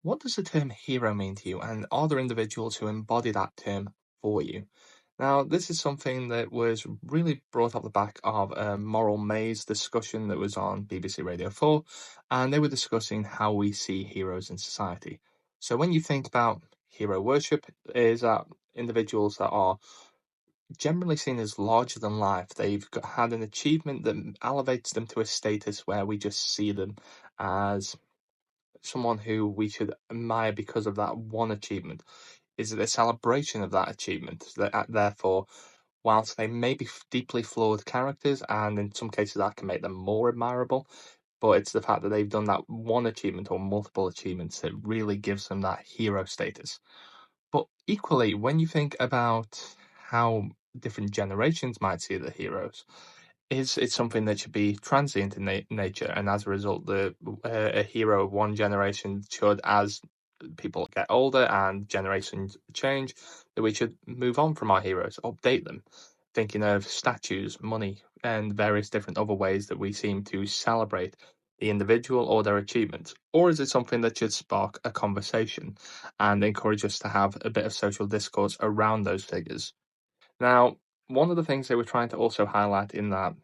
What does the term hero mean to you, and are there individuals who embody that term for you? Now, this is something that was really brought off the back of a Moral Maze discussion that was on BBC Radio 4, and they were discussing how we see heroes in society. So, when you think about hero worship, is that individuals that are generally seen as larger than life. Had an achievement that elevates them to a status where we just see them as someone who we should admire because of that one achievement? Is it a celebration of that achievement? Therefore, whilst they may be deeply flawed characters, and in some cases that can make them more admirable, but it's the fact that they've done that one achievement or multiple achievements that really gives them that hero status. But equally, when you think about how different generations might see the heroes, is it something that should be transient in nature, and as a result, a hero of one generation should, as people get older and generations change, that we should move on from our heroes, update them, thinking of statues, money, and various different other ways that we seem to celebrate the individual or their achievements? Or is it something that should spark a conversation and encourage us to have a bit of social discourse around those figures? Now, one of the things they were trying to also highlight in that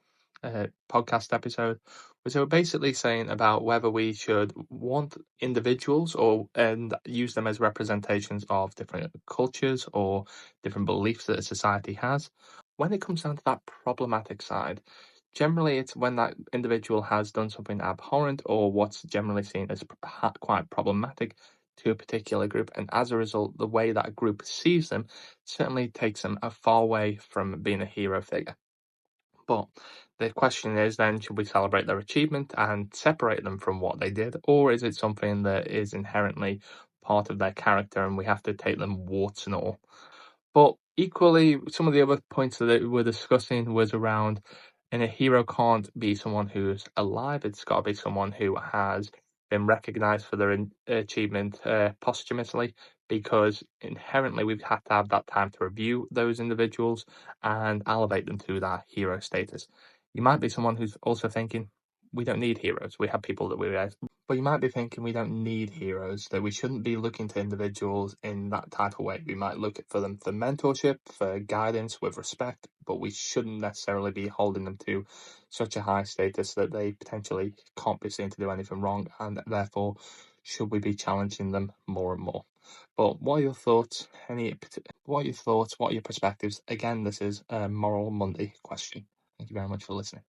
podcast episode was they were basically saying about whether we should want individuals or and use them as representations of different cultures or different beliefs that a society has. When it comes down to that problematic side, generally it's when that individual has done something abhorrent or what's generally seen as quite problematic to a particular group, and as a result, the way that group sees them certainly takes them a far way from being a hero figure. But the question is then, should we celebrate their achievement and separate them from what they did, or is it something that is inherently part of their character and we have to take them warts and all? But equally, some of the other points that they were discussing was around, and a hero can't be someone who's alive. It's got to be someone who has been recognized for their achievement posthumously, because inherently we've had to have that time to review those individuals and elevate them to that hero status. You might be someone who's also thinking, we don't need heroes. We have people that we but you might be thinking we don't need heroes, that we shouldn't be looking to individuals in that type of way. We might look for them for mentorship, for guidance with respect, but we shouldn't necessarily be holding them to such a high status that they potentially can't be seen to do anything wrong, and therefore should we be challenging them more and more? But what are your thoughts? What are your thoughts? What are your perspectives? Again, this is a Moral Monday question. Thank you very much for listening.